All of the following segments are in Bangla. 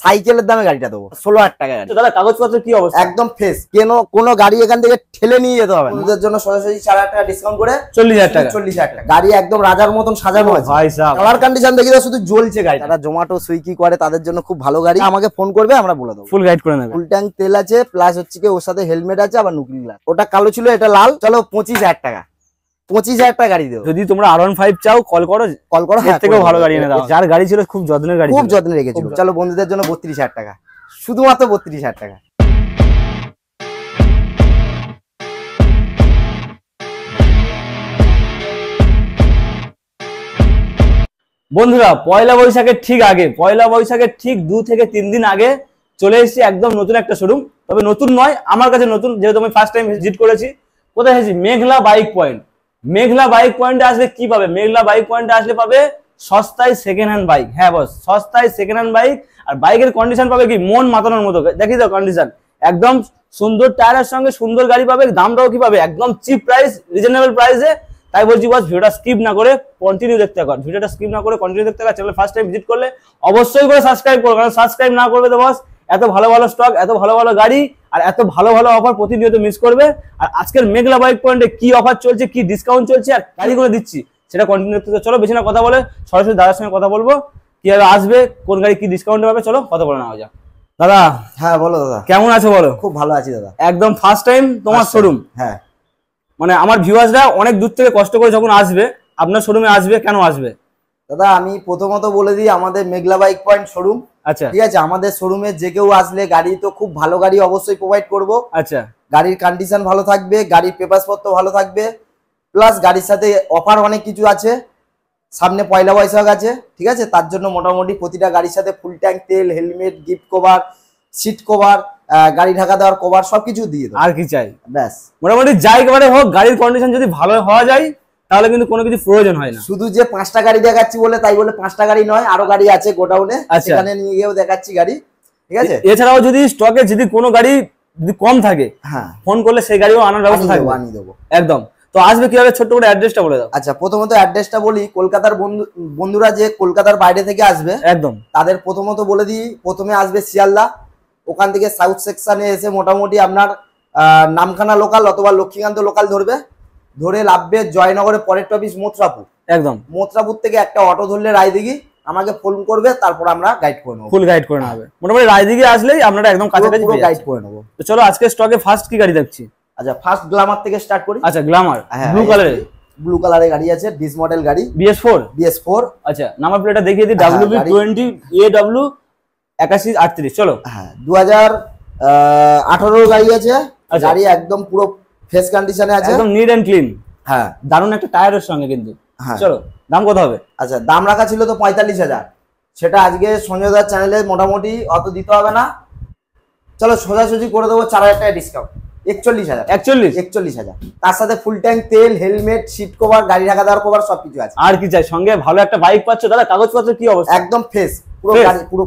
সাইকেলের দামে গাড়িটা দেবো 16,000 টাকা গাড়ি। দাদা কাগজপত্র কি অবস্থা? একদম ফ্রেশ, কোনো গাড়ি এখান থেকে ঠেলে নিয়ে যেতে হবে না। ওদের জন্য সরাসরি 4,000 টাকা ডিসকাউন্ট করে 40,000 টাকা। 40,000 টাকা গাড়ি একদম রাজার মতন সাজানো আছে ভাই সাহেব। কালার কন্ডিশন দেখি তো শুধু জ্বলছে গাড়ি। যারা জোম্যাটো সুইগি করে তাদের জন্য খুব ভালো গাড়ি, আমাকে ফোন করবে আমরা বলে দেবো, ফুল গাইড করে নেবে। ফুল ট্যাঙ্ক তেল আছে, প্লাস হচ্ছে কি ওর সাথে হেলমেট আছে, আবার নুকলি গ্লাস। ওটা কালো ছিল, এটা লাল। চলো 25,000 টাকা, 25,000 টাকা গাড়ি দেবো। যদি তোমরা R15 চাও কল করো, এর থেকেও ভালো গাড়ি এনে দাও। যার গাড়ি ছিল খুব যত্নের গাড়ি, খুব যত্নে রেখেছিল। চলো বন্ধুদের জন্য 32,000 টাকা, শুধুমাত্র 32,000 টাকা। বন্ধুরা পয়লা বৈশাখের ঠিক আগে, পয়লা বৈশাখের ঠিক 2 থেকে 3 দিন আগে চলে এসেছি একদম নতুন একটা শোরুম। তবে নতুন নয়, আমার কাছে নতুন, যেহেতু আমি ফার্স্ট টাইম ভিজিট করেছি। কোথায় এসেছি? মেঘলা বাইক পয়েন্ট। মেঘলা বাইক পয়েন্টে আসলে কি পাবে? মেঘলা বাইক পয়েন্টে আসলে পাবে সস্তায় সেকেন্ড হ্যান্ড বাইক। হ্যাঁ বস, সস্তায় সেকেন্ড হ্যান্ড বাইক। আর বাইকের কন্ডিশন পাবে কি মন মাতানোর মতো। দেখি তো কন্ডিশন, একদম সুন্দর টায়ারের সঙ্গে সুন্দর গাড়ি পাবে। দামটাও কি পাবে? একদম চিপ প্রাইস, রিজনেবল প্রাইসে। তাই বলছি বস, ভিডিওটা স্কিপ না করে কন্টিনিউ দেখতে থাকো। ভিডিওটা স্কিপ না করে কন্টিনিউ দেখতে থাকো। চ্যানেল ফার্স্ট টাইম ভিজিট করলে অবশ্যই করে সাবস্ক্রাইব করো, কারণ সাবস্ক্রাইব না করবে তো বস এত ভালো ভালো স্টক, এত ভালো ভালো গাড়ি আর এত ভালো ভালো অফার প্রতিনিয়ত মিস করবে। আর আজকের মেঘলা বাইক পয়েন্টে কি অফার চলছে, কি ডিসকাউন্ট চলছে আর গাড়িগুলো দিচ্ছি সেটা কন্টিনিউ দেখতে। চলো বেশি না কথা বলে সরাসরি দাদার সঙ্গে কথা বলবো, কিভাবে আসবে, কোন গাড়ি কি ডিসকাউন্ট পাবে। চলো কথা বলে নেওয়া যাক। দাদা হ্যাঁ বলো দাদা, কেমন আছো বলো? খুব ভালো আছি দাদা। একদম ফার্স্ট টাইম তোমার শোরুম? হ্যাঁ, মানে আমার ভিউয়ার্সরা অনেক দূর থেকে কষ্ট করে যখন আসবে আপনার শোরুমে আসবে, কেন আসবে দাদা? আমি প্রথমত বলে দিই, আমাদের মেঘলা বাইক পয়েন্ট শোরুম, আচ্ছা ঠিক আছে। আমাদের শোরুমে যে কেউ আসলে গাড়ি তো খুব ভালো গাড়ি অবশ্যই প্রোভাইড করব। আচ্ছা, গাড়ির কন্ডিশন ভালো থাকবে, গাড়ির পেপারস পত্র ভালো থাকবে, প্লাস গাড়ির সাথে অফার অনেক কিছু আছে। সামনে পয়লা বৈশাখ আছে, ঠিক আছে। তার জন্য মোটামুটি প্রতিটা গাড়ির সাথে ফুল ট্যাঙ্ক তেল, helmet, gift cover, seat cover, গাড়ি ঢাকা দেওয়ার কভার সবকিছু দিয়ে দেবো। আর কি চাই? ব্যাস, মোটামুটি যাই একেবারে হোক, গাড়ির কন্ডিশন যদি ভালো হওয়া যায় তাহলে কিন্তু কোনো কিছু প্রয়োজন হয় না। শুধু যে 5টা গাড়ি দেখাচ্ছি বলে তাই বলে 5টা গাড়ি নয়, আরো গাড়ি আছে গোডাউনে, সেখানে নিয়ে গিয়েও দেখাচ্ছি গাড়ি, ঠিক আছে। এছাড়াও যদি স্টকে যদি কোনো গাড়ি যদি কম থাকে, হ্যাঁ, ফোন করলে সেই গাড়িও আনার ব্যবস্থা থাকবে, আনিয়ে দেবো একদম। তো আসবে কিভাবে, ছোট্ট করে অ্যাড্রেসটা বলে দাও। আচ্ছা, প্রথমত অ্যাড্রেসটা বলি। কলকাতার বন্ধুরা যে কলকাতার বাইরে থেকে আসবে একদম, তাদের প্রথমত বলে দিই, প্রথমে আসবে শিয়ালদা। ওখান থেকে সাউথ সেকশনে এসে মোটামুটি আপনার নামখানা লোকাল অথবা লক্ষ্মীকান্ত লোকাল ধরবে, ধরে লাভবে জয়নগরের পরের অফিস মথুরাপুর। একদম, মথুরাপুর থেকে একটা অটো ধরলে রায়দিঘি, আমাকে ফোন করবে, তারপর আমরা গাইড করে নেবো, ফুল গাইড করে নেওয়া হবে। মোটামুটি রায়দিঘি আসলেই আপনারা একদম কাছাকাছি গাইড করে নেবো। তো চলো আজকে স্টকে ফার্স্ট কি গাড়ি দেখছি? আচ্ছা, ফার্স্ট গ্ল্যামার থেকে স্টার্ট করি। আচ্ছা, গ্ল্যামার ব্লু কালারে, ব্লু কালারের গাড়ি আছে, 20 মডেল গাড়ি, BS4। আচ্ছা, নাম্বার প্লেটটা দেখিয়ে দিই, WB20 AW 8138। চলো, হ্যাঁ 2018 গাড়ি আছে। গাড়ি একদম পুরো ফ্রেশ কন্ডিশনে আছে, একদম নিট এন্ড ক্লিন। হ্যাঁ, দারুণ একটা টায়ারের সঙ্গে কিন্তু। চলো, দাম কত হবে? আচ্ছা, দাম রাখা ছিল তো 45,000, সেটা আজকে সঞ্জয় দার চ্যানেলে মোটামুটি অত দিতে হবে না। চলো সোজাসুজি করে দেবো 4,000 টাকা ডিসকাউন্ট, 41,000। তার সাথে ফুল ট্যাঙ্ক তেল, হেলমেট, সিট কভার, গাড়ি ঢাকা দেওয়ার কভার সবকিছু আছে। আর কি চাই? সঙ্গে ভালো একটা বাইক পাচ্ছ। দাদা কাগজপত্র কি অবস্থা? একদম ফ্রেশ, পুরো গাড়ি পুরো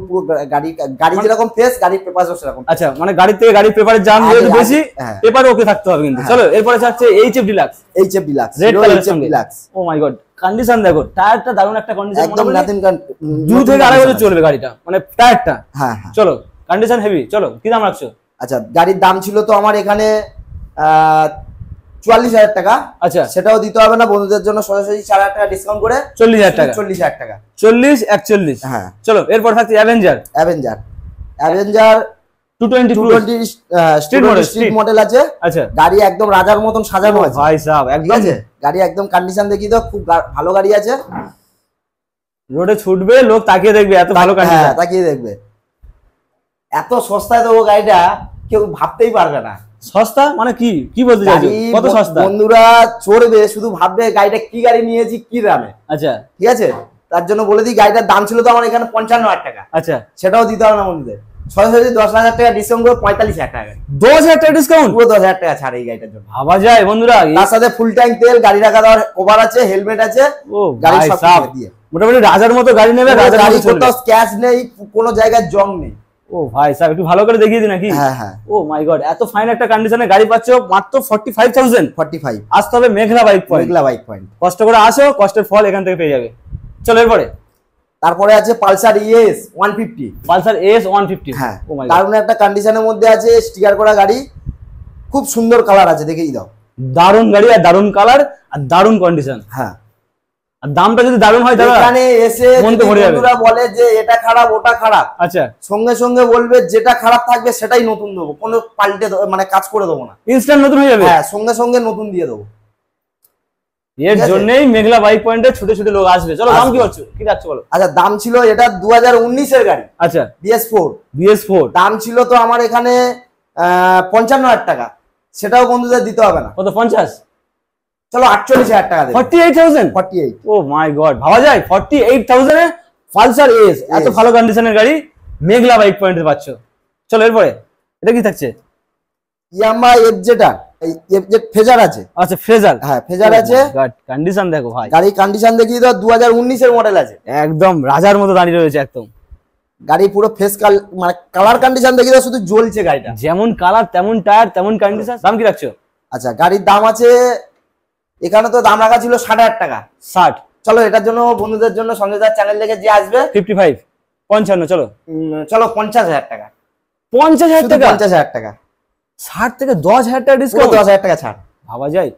গাড়ি যেরকম ফ্রেশ, গাড়ির পেপারও সেরকম। আচ্ছা, মানে গাড়ি থেকে গাড়ির পেপারের দাম যেহেতু বেশি, পেপার ওকে থাকতে হবে কিন্তু। চলো এরপরে থাকছে HF ডিলাক্স, রেড কালারের সঙ্গে। ও মাই গড, কন্ডিশন দেখো, টায়ারটা দারুণ একটা কন্ডিশন, একদম নাথিং, 2 থেকে 2.5 বছর চলবে গাড়িটা, মানে টায়ারটা। হ্যাঁ, চলো, কন্ডিশন হেভি। চলো, কি দাম রাখছো? আচ্ছা, গাড়ির দাম ছিল তো আমার এখানে 44,000 টাকা। আচ্ছা, সেটাও দিতে হবে না, বন্ধুদের জন্য সরাসরি 4,000 টাকা ডিসকাউন্ট করে 40,000 টাকা। 40,000 টাকা, 40 41। হ্যাঁ, চলো এরপর থাকছে অ্যাভেঞ্জার 220 স্ট্রিট মডেল আছে। আচ্ছা, গাড়ি একদম রাজার মতন সাজানো আছে ভাই সাহেব, একদম গাড়ি একদম কন্ডিশন দেখি তো, খুব ভালো গাড়ি আছে। রোডে ছুটবে লোক তাকিয়ে দেখবে, এত ভালো কন্ডিশন, তাকিয়ে দেখবে। এত সস্তায় দেবো গাড়িটা, কেউ ভাবতেই পারবে না। সস্তা মানে কি কি বলতে চাইছো? কত সস্তা? বন্ধুরা চড়বে শুধু ভাববে গাড়িটা কি গাড়ি নিয়েছি, কি দামে। আচ্ছা, ঠিক আছে, তার জন্য বলে দিই, গাড়িটার দাম ছিল তো আমার এখানে 55,000 টাকা। আচ্ছা, সেটাও দিতে হবে না বন্ধুদের, সরাসরি 10,000 টাকা ডিসকাউন্ট করে 45,000 টাকা। 10,000 টাকা ডিসকাউন্ট, পুরো 10,000 টাকা ছাড় এই গাড়িটার জন্য। ভাবা যায় বন্ধুরা। তার সাথে ফুল ট্যাঙ্ক তেল, গাড়ি রাখা দেওয়ার কভার আছে, হেলমেট আছে, গাড়ি সব দিয়ে মোটামুটি রাজার মতো গাড়ি নেবে। গাড়ি কোথাও স্ক্র্যাচ নেই, কোনো জায়গায় জং নেই। ও ভাই সাহেব, একটু ভালো করে দেখিয়ে দিন নাকি? হ্যাঁ হ্যাঁ। ও মাই গড, এত ফাইন একটা কন্ডিশনে গাড়ি পাচ্ছ মাত্র 45,000। 45। আসতে হবে মেঘলা বাইক পয়েন্ট। মেঘলা বাইক পয়েন্ট, কষ্ট করে আসো, কষ্টের ফল এখান থেকে পেয়ে যাবে। চলো এরপরে তারপরে আছে পালসার ইএস 150। Pulsar S 150। হ্যাঁ, ও মাই গড, দারুণ একটা কন্ডিশনের মধ্যে আছে, স্টিকার করা গাড়ি, খুব সুন্দর কালার আছে, দেখেই দাও। দারুণ গাড়ি আর দারুণ কালার আর দারুণ কন্ডিশন। হ্যাঁ, আর দামটা যদি দারুণ হয় তাহলে এখানে এসে মন তো ভরে যাবে। বন্ধুরা বলে যে এটা খারাপ ওটা খারাপ, আচ্ছা, সঙ্গে সঙ্গে বলবে যেটা খারাপ থাকবে সেটাই নতুন দেবো, কোনো পাল্টে মানে কাজ করে দেবো না, ইনস্ট্যান্ট নতুন হয়ে যাবে। হ্যাঁ, সঙ্গে সঙ্গে নতুন দিয়ে দেবো। এর ঠিক আছে? জন্যই মেঘলা বাইক পয়েন্টে ছুটে ছুটে লোক আসবে। চলো দাম কি আসবে। হচ্ছে, কি যাচ্ছে বলো। আচ্ছা, দাম ছিল এটা 2019 এর গাড়ি, আচ্ছা, BS4। BS4 দাম ছিল তো আমার এখানে 55,000 টাকা, সেটাও বন্ধুদের দিতে হবে না। কত? 50? চলো 48,000 টাকা দেবো। 48,000? 48। ও মাই গড, ভাবা যায় 48,000 এ পালসার এস, এত Yes. ভালো কন্ডিশনের গাড়ি মেঘলা বাইক পয়েন্টে পাচ্ছ। চলো এরপরে এটা কি থাকছে? ইয়ামাহা FZ, এই FZ ফেজার আছে। আচ্ছা, ফ্রেজার। হ্যাঁ, ফেজার আছে। কন্ডিশন দেখো ভাই, গাড়ির কন্ডিশন দেখিয়ে দাও, 2019 এর মডেল আছে, একদম রাজার মতো দাঁড়িয়ে রয়েছে একদম। গাড়ি পুরো ফেস মানে কালার কন্ডিশন দেখিয়ে দাও, শুধু জ্বলছে গাড়িটা। যেমন কালার তেমন টায়ার তেমন কন্ডিশন। দাম কি রাখছো? আচ্ছা, গাড়ির দাম আছে এখানে তো দাম রাখা ছিল 60,000 টাকা। 60? চলো এটার জন্য বন্ধুদের জন্য সঞ্জয়দার চ্যানেল থেকে যে আসবে 55? 55? চলো চলো 50,000 টাকা। 50,000 শুধু টাকা? 50,000 টাকা, 60 থেকে 10,000 টাকা পুরো ডিসকাউন্ট? 10,000 টাকা ছাড়। ভাবা যায়,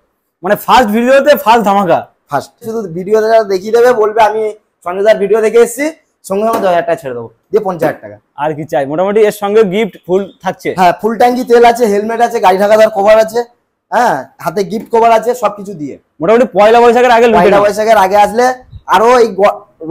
মানে ফার্স্ট ভিডিওতে ফার্স্ট ধামাকা। ফার্স্ট শুধু ভিডিও দেখিয়ে দেবে, বলবে আমি সঞ্জয়দার ভিডিও দেখে এসেছি, সঙ্গে সঙ্গে 10,000 টাকা ছেড়ে দেবো, দিয়ে 50,000 টাকা। আর কি চাই? মোটামুটি এর সঙ্গে গিফট ফুল থাকছে। হ্যাঁ, ফুল ট্যাঙ্কি তেল আছে, হেলমেট আছে, গাড়ি ঢাকা দেওয়ার কভার আছে, হ্যাঁ, হাতে গিফট কভার আছে, সবকিছু দিয়ে। মোটামুটি পয়লা বৈশাখের আগে লুটে পয়লা নাও। বৈশাখের আগে আসলে আরো এই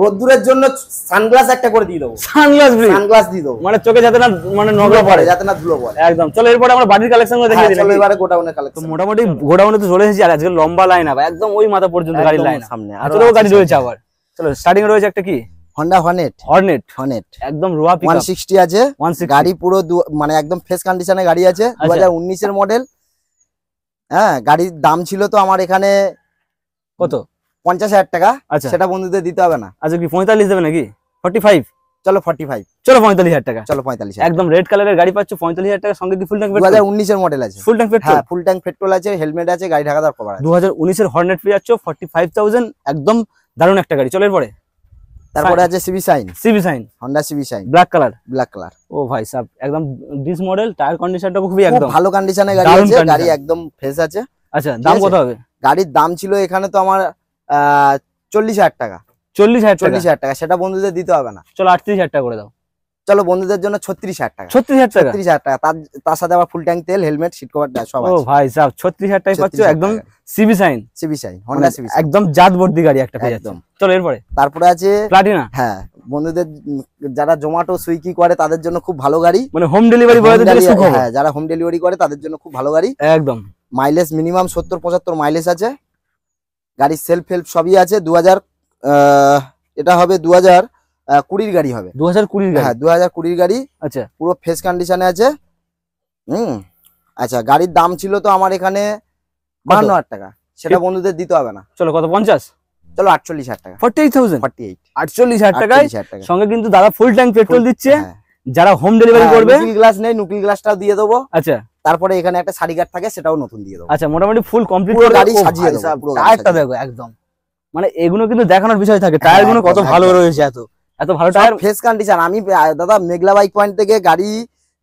রোদ্দুরের জন্য সানগ্লাস একটা করে দিয়ে দেবো, সানগ্লাস ফ্রি, সানগ্লাস দিয়ে দেবো, মানে চোখে যাতে না মানে ধুলো নগর পড়ে, পড়ে। যাতে না ধুলো পড়ে। একদম। চলো এরপরে আমরা বাড়ির কালেকশন গুলো দেখিয়ে হ্যাঁ, চলো দিই। এবারে গোডাউনের তো কালেকশন। মোটামুটি গোডাউনে তো চলে এসেছি, আর আজকে লম্বা লাইন আপ, একদম ওই মাথা পর্যন্ত গাড়ির একদম লাইন সামনে আর আরো গাড়ি আছে রয়েছে সামনে। আবার। চলো স্টার্টিং রয়েছে একটা কি হন্ডা হর্নেট, হর্নেট, একদম রোয়া পিকআপ 160 আছে। 160। গাড়ি পুরো মানে একদম ফ্রেশ কন্ডিশনে গাড়ি আছে, আচ্ছা। 2019 এর মডেল। হ্যাঁ, গাড়ির দাম ছিল তো আমার এখানে কত? 50,000 টাকা। আচ্ছা। সেটা বন্ধুদের দিতে হবে না, আচ্ছা, কি 45 দেবে নাকি? 45? চলো 45। চলো 45,000 টাকা। চলো 45,000। একদম রেড কালারের গাড়ি পাচ্ছ 45,000 টাকা, সঙ্গে কি ফুল ট্যাঙ্ক পেট্রোল? 2019 এর মডেল আছে। Full tank petrol? হ্যাঁ, ফুল ট্যাঙ্ক পেট্রোল আছে, হেলমেট আছে, গাড়ি ঢাকা দেওয়ার কভার আছে। 2019 এর হর্নেট পেয়ে যাচ্ছ 45,000, একদম দারুণ একটা গাড়ি। চলো এরপরে তারপরে আছে CB sign, CB sign, Honda CB shine, black colour. Black colour. ও ভাই সাব, একদম ডিস মডেল, টায়ার কন্ডিশনটা খুবই খুব একদম ভালো কন্ডিশনে গাড়ি দারুণ আছে, condition। গাড়ি একদম ফ্রেশ আছে। আচ্ছা, দাম আছে? কত হবে? গাড়ির দাম ছিল এখানে তো আমার 40,000 টাকা। 40,000 টাকা? 40,000 টাকা, সেটা বন্ধুদের দিতে হবে না। চলো 38,000 টাকা করে দাও। চলো বন্ধুদের জন্য 36,000 টাকা। 36,000 টাকা? 36,000 টাকা, তার সাথে আবার ফুল ট্যাঙ্ক তেল, হেলমেট, সিট কভার সব ও আছে। ভাই সাব, 36,000 টাকা পাচ্ছ 36,000 একদম টাকা। CB sign, CB sign, Honda CB Shine. একদম জাতবর্দি গাড়ি একটা পেয়ে যাচ্ছে। একদম। চলো এরপরে তারপরে আছে প্লাটিনা, হ্যাঁ, বন্ধুদের যারা জোম্যাটো সুইগি করে তাদের জন্য খুব ভালো গাড়ি। মানে হোম ডেলিভারি বয়দের জন্য সুখবর। হ্যাঁ, যারা হোম ডেলিভারি করে তাদের জন্য খুব ভালো গাড়ি। একদম। মাইলেজ মিনিমাম 70-75 মাইলেজ আছে, গাড়ির সেলফ হেল্প সবই আছে। 2000 এটা হবে 2020 গাড়ি হবে। 2020 গাড়ি? হ্যাঁ, 2020 গাড়ি, আচ্ছা। পুরো ফ্রেশ কন্ডিশনে আছে। আচ্ছা, গাড়ির দাম ছিল তো আমার এখানে 52,000 টাকা, সেটা বন্ধুদের দিতে হবে না। চলো কত? 50? চলো 48,000 টাকা। 48,000? 48। 48,000 টাকায় 48,000 টাকা। সঙ্গে কিন্তু দাদা ফুল ট্যাঙ্ক পেট্রোল দিচ্ছে। হ্যাঁ। যারা হোম ডেলিভারি করবে, নুকিল গ্লাস নেই, নুকিল গ্লাসটাও দিয়ে দেবো। আচ্ছা তারপরে এখানে একটা সারি গার্ড থাকে, সেটাও নতুন দিয়ে দেবো। আচ্ছা, মোটামুটি ফুল কমপ্লিট পুরো করে গাড়ি সাজিয়ে দেবো, পুরো গাড়ি টায়ারটা সাজিয়ে দেখো একদম, মানে এগুলো কিন্তু দেখানোর বিষয় থাকে, টায়ার গুলো কত একদম, ভালো একদম। রয়েছে, এত এত ভালো টায়ার। Fresh condition. আমি দাদা মেঘলা বাইক পয়েন্ট থেকে গাড়ি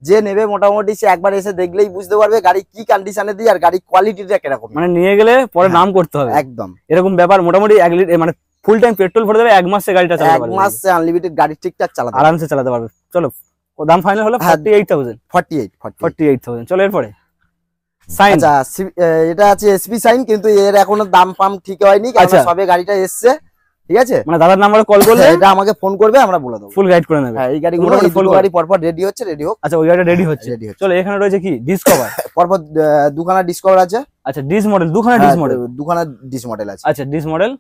যে নেবে মোটামুটি সে একবার এসে দেখলেই বুঝতে পারবে গাড়ি কি কন্ডিশনে দিই আর গাড়ির কোয়ালিটিটা কিরকম। মানে নিয়ে গেলে পরে হ্যাঁ, নাম করতে হবে একদম এরকম ব্যাপার। মোটামুটি 1 লিটার মানে ফুল ট্যাঙ্ক পেট্রোল ভরে দেবে, 1 মাসে গাড়িটা চালাতে এক পারবে, মাস আনলিমিটেড গাড়ি ঠিকঠাক চালাতে পারবে। আরামসে চালাতে পারবে। চলো ও দাম ফাইনাল হলো হ্যাঁ, 48,000। 48। 48,000। চলো এরপরে সাইন। আচ্ছা, এটা আছে এসপি সাইন, কিন্তু এর এখনো দাম পাম ঠিক হয়নি, কারণ আচ্ছা। সবে গাড়িটা এসছে। ঠিক আছে, মানে দাদার নাম্বারে কল করলে এটা আমাকে ফোন করবে, আমরা বলে দেবো। ফুল গাইড করে নেবে। হ্যাঁ, এই গাড়িগুলো মোটামুটি full গাড়ি পরপর রেডি হচ্ছে, রেডি হোক। আচ্ছা, ওই গাড়িটা রেডি হচ্ছে। Ready হচ্ছে। চলো এখানে রয়েছে কি ডিসকভার। পরপর দুখানা ডিসকভার আছে। আচ্ছা, ডিস মডেল, দুখানা ডিস হ্যাঁ, মডেল। দুখানা ডিস মডেল আছে। আচ্ছা, ডিস মডেল।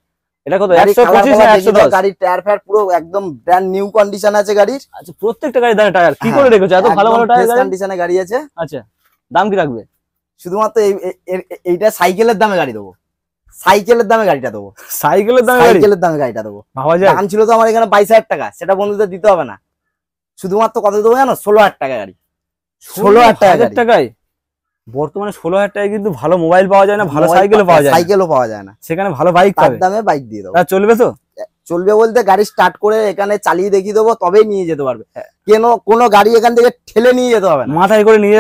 এটা কত? গাড়ির 125 না colour 110? গাড়ির টায়ার ফায়ার পুরো একদম ব্র্যান্ড নিউ কন্ডিশন আছে গাড়ির। আচ্ছা, প্রত্যেকটা গাড়ি দাঁড়া টায়ার কি হ্যাঁ, করে রেখেছো? এত ভালো ভালো টায়ার গাড়ি। কন্ডিশনে গাড়ি আছে। আচ্ছা, দাম কি রাখবে? শুধুমাত্র এইটা সাইকেলের দামে গাড়ি দেবো, সাইকেলের দামে গাড়িটা দেবো, সাইকেলের দামে গাড়ি? সাইকেলের দামে গাড়িটা দেবো। ভাবা যায়? দাম ছিল তো আমার এখানে 22,000 টাকা, সেটা বন্ধুদের দিতে হবে না। শুধুমাত্র কত দেবো জানো? 16,000 টাকা গাড়ি। 16,000 টাকা গাড়ি। টাকায় বর্তমানে 16,000 টাকায় কিন্তু ভালো মোবাইল পাওয়া যায় না, ভালো সাইকেলও পাওয়া যায় না। সাইকেলও পাওয়া যায় না, সেখানে ভালো বাইক তার পাবে, দামে বাইক দিয়ে দেবো। তা চলবে তো? চলবে বলতে গাড়ি স্টার্ট করে এখানে চালিয়ে দেখিয়ে দেবো, তবেই নিয়ে যেতে পারবে। কোনো গাড়ি এখান থেকে ঠেলে নিয়ে যেতে হবে না, মাথায় করে নিয়ে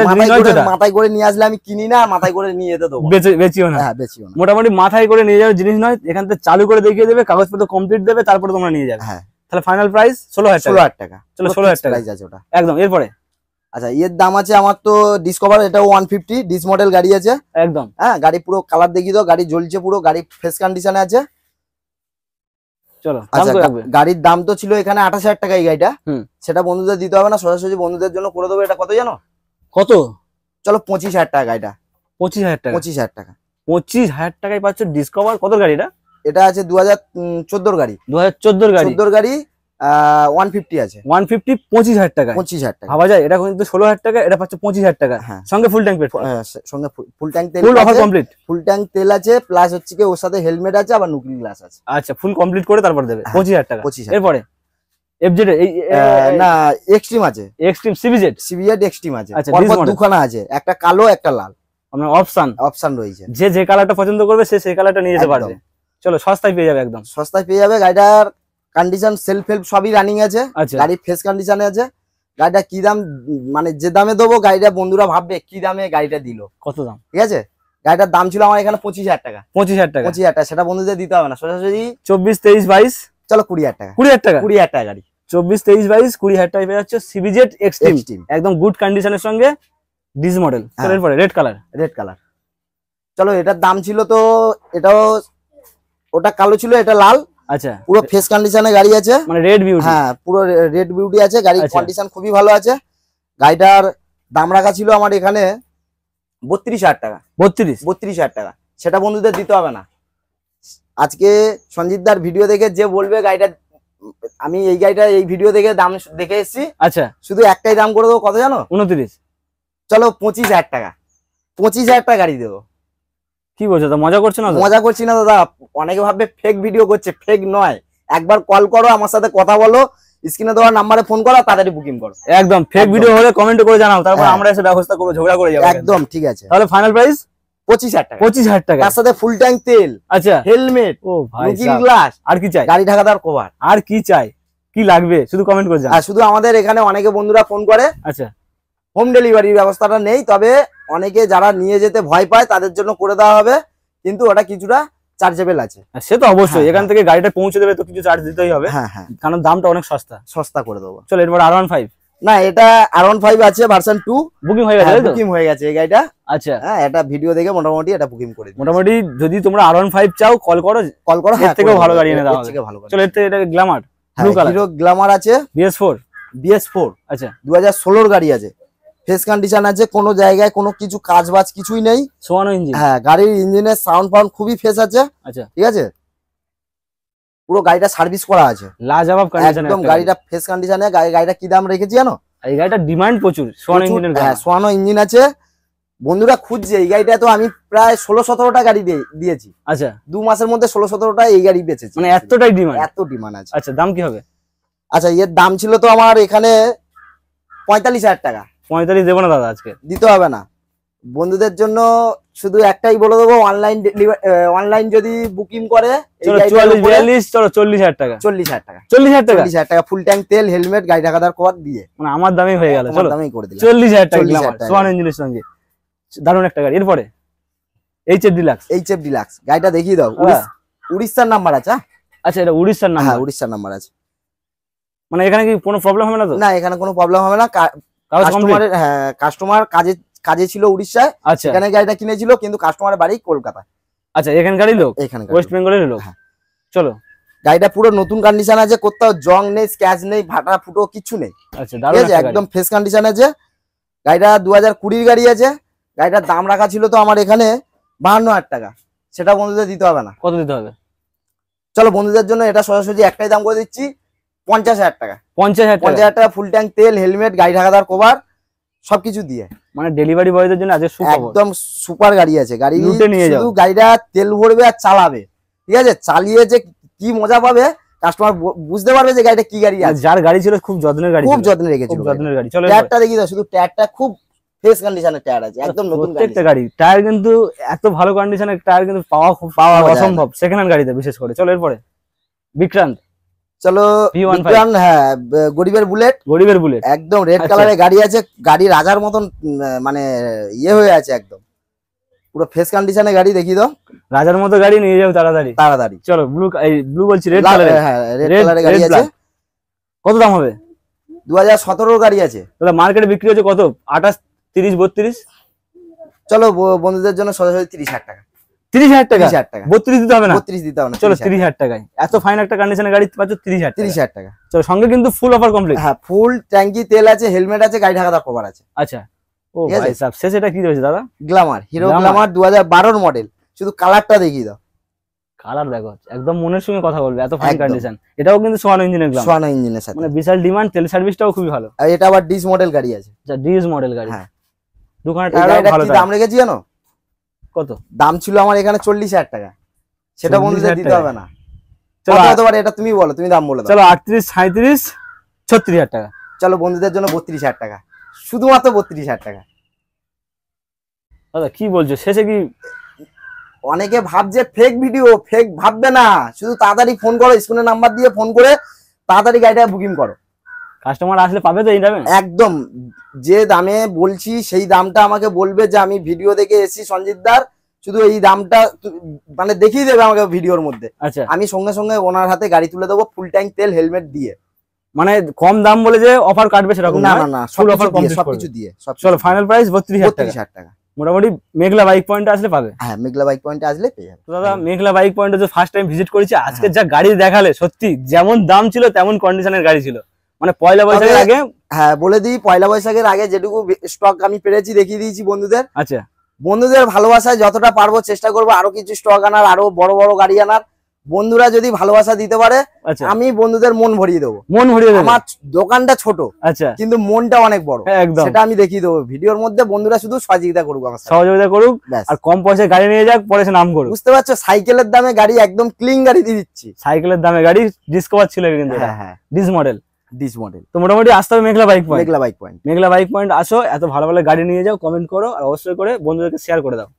মাথায় করে নিয়ে আসলে আমি কিনি না, মাথায় করে নিয়ে যেতে দেবো, বেচিও না। হ্যাঁ বেচিও না। মোটামুটি মাথায় করে নিয়ে যাওয়ার জিনিস নয়, এখান থেকে চালু করে দেখিয়ে দেবে, কাগজপত্র কমপ্লিট দেবে, তারপরে তোমরা নিয়ে যাবে। হ্যাঁ তাহলে ফাইনাল প্রাইস 16,000 টাকা। চলো 16,000 টাকা আছে ওটা একদম। এরপরে আচ্ছা এর দাম আছে আমার তো ডিসকভার, এটা 150 ডিস মডেল গাড়ি আছে একদম। হ্যাঁ গাড়ি পুরো কালার দেখিয়ে দাও, গাড়ি জ্বলছে পুরো, গাড়ি ফ্রেশ কন্ডিশনে আছে। চলো আচ্ছা গাড়ির দাম তো ছিল এখানে 28,000 টাকা এই গাড়িটা, সেটা বন্ধুদের দিতে হবে না, সরাসরি বন্ধুদের জন্য করে দেবো। এটা কত জানো? কত? চলো 25,000 টাকা গাড়িটা। 25,000 টাকা? 25,000 টাকা। 25,000 টাকায় পাচ্ছ ডিসকভার। কত গাড়িটা? এটা আছে 2014 গাড়ি। 2014 গাড়ি। 14 গাড়ি 150 আছে। 150 25,000 টাকা। 25,000 টাকা ভাবা যায়, এটা কিন্তু 16,000 টাকা, এটা পাচ্ছ 25,000 টাকা। সঙ্গে ফুল ট্যাঙ্ক পেট্রোল, সঙ্গে ফুল ট্যাঙ্ক তেল, ফুল অফার কমপ্লিট। ফুল ট্যাঙ্ক তেল আছে, প্লাস হচ্ছে কি ওর সাথে হেলমেট আছে, আবার নুকিং গ্লাস আছে। আচ্ছা ফুল কমপ্লিট করে তারপর দেবে 25,000 টাকা। এরপরে এফজেড না এক্সট্রিম আছে, এক্সট্রিম সিবিজেড এক্সট্রিম আছে, পরপর দুখানা আছে, একটা কালো একটা লাল, আপনার অপশন রয়েছে। যে কালারটা পছন্দ করবে সে সেই কালারটা নিয়ে যেতে পারবে। চলো সস্তায় পেয়ে যাবে, একদম সস্তায় পেয়ে যাবে। গাড়িটার কন্ডিশন সেলফ হেল্প সবই রানিং আছে, গাড়ি ফ্রেশ কন্ডিশনে আছে। গাড়িটা কি দাম, মানে যে দামে দেবো গাড়িটা বন্ধুরা ভাববে কি দামে গাড়িটা দিল, কত দাম। ঠিক আছে গাড়িটার দাম ছিল আমার এখানে 25,000 টাকা। 25,000 টাকা? 25,000 টাকা, সেটা বন্ধুদের দিতে হবে না, সোজাসুজি 24, 23, 22 চলো 20,000 টাকা। 20,000 টাকা? 20,000 টাকা গাড়ি। 24, 23, 22 20,000 টাকা পেয়ে যাচ্ছে সিবিজেড এক্সট্রিম, একদম গুড কন্ডিশনের সঙ্গে ডিস মডেল। চলো এরপরে রেড কালার। চলো এটার দাম ছিল তো, এটাও ওটা কালো ছিল, এটা লাল। আচ্ছা পুরো ফ্রেশ কন্ডিশনে গাড়ি আছে, মানে রেড বিউটি। হ্যাঁ পুরো রেড বিউটি আছে, গাড়ির কন্ডিশন খুবই ভালো আছে। গাড়িটার দাম রাখা ছিল আমার এখানে 32,000 টাকা। 32,000 টাকা, সেটা বন্ধুদের দিতে হবে না। আজকে সঞ্জিত দার ভিডিও দেখে যে বলবে গাড়িটা, আমি এই গাড়িটা এই ভিডিও দেখে দাম দেখে এসেছি, আচ্ছা শুধু একটাই দাম করে দেবো, কত জানো? 29। চলো 25,000 টাকা। 25,000 টাকা গাড়ি দেবো। কি বলছো, তো মজা করছো না? মজা করছি না দাদা, অনেকে ভাববে ফেক ভিডিও করছে, ফেক নয়। একবার কল করো, আমার সাথে কথা বলো, স্ক্রিনে দেওয়া নাম্বারে ফোন করো, তাড়াতাড়ি বুকিং করো। একদম ফেক ভিডিও হলে কমেন্ট করে জানাও, তারপর আমরা এসে ব্যবস্থা করবো, ঝগড়া করে যাবো। একদম ঠিক আছে। তাহলে ফাইনাল প্রাইস 25,000 টাকা। 25,000 টাকা, তার সাথে ফুল ট্যাঙ্ক তেল, আচ্ছা হেলমেট, ও ভাই লুকিং গ্লাস, আর কি চাই? গাড়ি ঢাকাদার কভার, আর কি চাই? কি লাগবে শুধু কমেন্ট করে জানাও। আর শুধু আমাদের এখানে অনেকে বন্ধুরা ফোন করে, আচ্ছা হোম ডেলিভারির ব্যবস্থাটা নেই, তবে অনেকে যারা নিয়ে যেতে ভয় পায় তাদের জন্য করে দেওয়া হবে, কিন্তু ওটা কিছুটা চার্জেবল আছে। সে তো অবশ্যই, এখান থেকে গাড়িটা পৌঁছে দেবে তো কিছু চার্জ দিতেই হবে। হ্যাঁ হ্যাঁ, কারণ দামটা অনেক সস্তা করে দেবো। চলো এরপর R15। না এটা R15 আছে ভার্সন 2, বুকিং হয়ে গেছে। বুকিং হয়ে গেছে এই গাড়িটা। আচ্ছা হ্যাঁ, এটা ভিডিও দেখে মোটামুটি এটা বুকিং করে দিই। মোটামুটি যদি তোমরা R15 চাও কল করো, এর থেকেও ভালো গাড়ি এনে দাও। চলো এর থেকে এটা Glamour, blue colour, hero Glamour আছে, BS4। আচ্ছা 2016 গাড়ি আছে, ফ্রেশ কন্ডিশন আছে, কোনো জায়গায় কোনো কিছু কাজ বাজ কিছুই নেই, সোয়ানো ইঞ্জিন। হ্যাঁ গাড়ির ইঞ্জিনের সাউন্ড ফাউন্ড খুবই ফ্রেশ আছে। আচ্ছা ঠিক আছে, পুরো গাড়িটা সার্ভিস করা আছে, লাজবাব কন্ডিশনে, একদম গাড়িটা ফ্রেশ কন্ডিশনে। গাড়িটা কি দাম রেখেছি জানো? এই গাড়িটা ডিমান্ড প্রচুর, সোয়ানো ইঞ্জিনের। হ্যাঁ সোয়ানো ইঞ্জিন আছে, বন্ধুরা খুঁজছে এই গাড়িটা, তো আমি প্রায় 16-17টা গাড়ি দিয়েছি। আচ্ছা 2 মাসের মধ্যে 16-17টা এই গাড়ি বেচেছি, মানে এতটাই ডিমান্ড, এত ডিমান্ড আছে। আচ্ছা দাম কি হবে? আচ্ছা এর দাম ছিল তো আমার এখানে 45,000 টাকা। 45 দেবো না দাদা, আজকে দিতে হবে না। বন্ধুদের জন্য শুধু একটাই বলে দেবো, অনলাইন যদি বুকিং করে 44-42, চলো 40,000 টাকা। 40,000 টাকা। 40,000 টাকা, 40,000 টাকা ফুল ট্যাঙ্ক তেল, হেলমেট, গাড়ি ঢাকাদার কভার দিয়ে, মানে আমার দামই হয়ে গেল। চলো দামই করে দিলাম 40,000 টাকা সোয়ানো ইঞ্জিনের সঙ্গে, দারুণ একটা গাড়ি। এরপরে HF ডিলাক্স গাড়িটা দেখিয়ে দাও। উড়িষ্যার নাম্বার আছে। আচ্ছা এটা উড়িষ্যার নাম্বার? হ্যাঁ উড়িষ্যার নাম্বার আছে। মানে এখানে কি কোনো প্রবলেম হবে না তো? না এখানে কোনো প্রবলেম হবে না। কাস্টমার কাজে ছিল উড়িষ্যায়, আচ্ছা এখানে গাড়িটা কিনেছিল, কিন্তু কাস্টমারের বাড়ি কলকাতা। আচ্ছা এখানকারই লোক, এখানে ওয়েস্ট বেঙ্গলের লোক। চলো গাড়িটা পুরো নতুন কন্ডিশন আছে, কোথাও জং নেই, স্ক্র্যাচ নেই, ফাটা ফুটো কিছু নেই। আচ্ছা দারুণ একটা গাড়ি, একদম ফ্রেশ কন্ডিশন আছে। গাড়িটা 2020 গাড়ি আছে। গাড়িটার দাম রাখা ছিল তো আমার এখানে 52,000 টাকা, সেটা বন্ধুদের দিতে হবে না। কত দিতে হবে? চলো বন্ধুদের জন্য এটা সোজাসুজি একটাই দাম করে দিচ্ছি, 50,000 টাকা। 50,000 টাকা ফুল ট্যাঙ্ক তেল, হেলমেট, গাড়ি ঢাকাদার কভার সবকিছু দিয়ে, মানে ডেলিভারি বয়দের জন্য আজকে একদম সুপার গাড়ি আছে। গাড়ি নিয়ে যাও, শুধু গাড়িটা তেল ভরবে আর চালাবে, ঠিক আছে? চালিয়ে যে কি মজা পাবে কাস্টমার বুঝতে পারবে যে গাড়িটা কি গাড়ি আছে। যার গাড়ি ছিল খুব যত্নের গাড়ি, খুব যত্নে রেখেছিল, যত্নের গাড়ি। চলো টায়ারটা দেখি দাও, শুধু টায়ারটা খুব ফ্রেশ কন্ডিশনের টায়ার আছে, একদম নতুন প্রত্যেকটা গাড়ি। টায়ার কিন্তু এত ভালো কন্ডিশনের টায়ার কিন্তু পাওয়া অসম্ভব সেকেন্ড হ্যান্ড গাড়িতে বিশেষ করে। চলো এরপরে বিক্রান্ত চলো V15 বিক্রান, হ্যাঁ গরিবের বুলেট, গরিবের বুলেট একদম রেড আচ্ছা। কালারের গাড়ি আছে, গাড়ি রাজার মতন মানে ইয়ে হয়ে আছে একদম পুরো ফ্রেশ কন্ডিশনে গাড়ি, দেখিয়ে দাও রাজার মতো গাড়ি নিয়ে যাও তাড়াতাড়ি। তাড়াতাড়ি। চলো ব্লু বলছি, রেড কালারের, হ্যাঁ রেড red- কালারের গাড়ি red আছে, black। কত দাম হবে 2017 গাড়ি আছে। দাদা? মার্কেটে বিক্রি হচ্ছে কত? 28, 30, 32? চলো বন্ধুদের জন্য সরাসরি 30,000 টাকা, 30,000 টাকা? 30,000 টাকা, 32 দিতে হবে না? 32 দিতে হবে না, চলো 30,000 30,000 টাকায় এত ফাইন একটা কন্ডিশনের গাড়ি পাচ্ছ 30,000 টাকা। 30,000 টাকা। চলো সঙ্গে কিন্তু ফুল অফার কমপ্লিট। হ্যাঁ ফুল ট্যাঙ্কি তেল আছে, হেলমেট আছে, গাড়ি ঢাকা কভার আছে। আচ্ছা, ও ঠিক আছে? ভাই সাহেব শেষ এটা কি রয়েছে দাদা? Glamour, hero Glamour। Glamour 2012 model, শুধু কালারটা দেখিয়ে দাও। কালার দেখো, একদম মনের সঙ্গে কথা বলবে, এত ফাইন একদম। কন্ডিশন। এটাও কিন্তু সোয়ানো ইঞ্জিনের গ্লাম, সোয়ানো ইঞ্জিনের সাথে, মানে বিশাল ডিমান্ড, তেল সার্ভিসটাও খুবই ভালো। আর এটা আবার ডিস মডেল গাড়ি আছে। আচ্ছা, ডিএস মডেল গাড়ি। হ্যাঁ। দোকানে এই টায়ারও গাড়িটার ভালো কি টায়ার। দাম রেখেছি জানো? কত? দাম ছিল আমার এখানে 40,000 টাকা, সেটা 40,000 বন্ধুদের দিতে টাকা? হবে না। চলো কত হতে পারে এটা তুমি বলো, তুমি দাম বলে দাও। চলো 38, 37, 36,000 টাকা। চলো বন্ধুদের জন্য 32,000 টাকা, শুধুমাত্র 32,000 টাকা। দাদা কি বলছো, শেষে কি? অনেকে ভাবছে ফেক ভিডিও, ফেক ভাববে না, শুধু তাড়াতাড়ি ফোন করো, স্ক্রিনের নাম্বার দিয়ে ফোন করে তাড়াতাড়ি গাড়িটা বুকিং করো। কাস্টমার আসলে পাবে তো এই দামে? একদম যে দামে বলছি সেই দামটা আমাকে বলবে যে আমি ভিডিও দেখে এসেছি সঞ্জিতদার, শুধু এই দামটা মানে দেখিয়ে দেবে আমাকে ভিডিওর মধ্যে, আচ্ছা, আমি সঙ্গে সঙ্গে ওনার হাতে গাড়ি তুলে দেবো ফুল ট্যাঙ্ক তেল হেলমেট দিয়ে। মানে কম দাম বলে যে অফার কাটবে সেরকম না নয়, না না, full offer সবকিছু দিয়ে, complete সবকিছু করবে। দিয়ে চলো ফাইনাল প্রাইস 32,000 টাকা। 32,000 টাকা। মোটামুটি মেঘলা বাইক পয়েন্টে আসলে পাবে। হ্যাঁ মেঘলা বাইক পয়েন্টে আসলে পেয়ে যাবে। তো দাদা মেঘলা বাইক পয়েন্টে যে ফার্স্ট টাইম ভিজিট করেছি, আজকে হ্যাঁ। যা গাড়ি দেখালে সত্যি যেমন দাম ছিল তেমন কন্ডিশনের গাড়ি ছিল, মানে পয়লা বৈশাখের তবে- আগে। হ্যাঁ বলে দিই, পয়লা বৈশাখের আগে যেটুকু স্টক আমি পেরেছি দেখিয়ে দিয়েছি বন্ধুদের। আচ্ছা, বন্ধুদের ভালোবাসায় যতটা পারবো চেষ্টা করবো আরো কিছু স্টক আনার, আরো বড় বড় গাড়ি আনার। বন্ধুরা যদি ভালোবাসা দিতে পারে আচ্ছা, আমি বন্ধুদের মন ভরিয়ে দেবো। মন ভরিয়ে দেবে। আমার দোকানটা ছোট আচ্ছা, কিন্তু মনটা অনেক বড়, হ্যাঁ, একদম সেটা আমি দেখিয়ে দেবো ভিডিওর মধ্যে। বন্ধুরা শুধু সহযোগিতা করবো আমার সাথে, সহযোগিতা করুক, ব্যাস। আর কম পয়সায় গাড়ি নিয়ে যাক, পরে সে নাম করুক। বুঝতে পারছো, সাইকেলের দামে গাড়ি একদম ক্লিন গাড়ি দিয়ে দিচ্ছি। সাইকেলের দামে গাড়ি ডিসকভার ছিল কিন্তু, হ্যাঁ হ্যাঁ, ডিস মডেল। ডিস মডেল, তো মোটামুটি আসতে হবে মেঘলা বাইক পয়েন্ট। মেঘলা বাইক পয়েন্ট। মেঘলা বাইক পয়েন্ট আসো, এত ভালো ভালো গাড়ি নিয়ে যাও, কমেন্ট করো, আর অবশ্যই করে বন্ধুদেরকে শেয়ার করে দাও।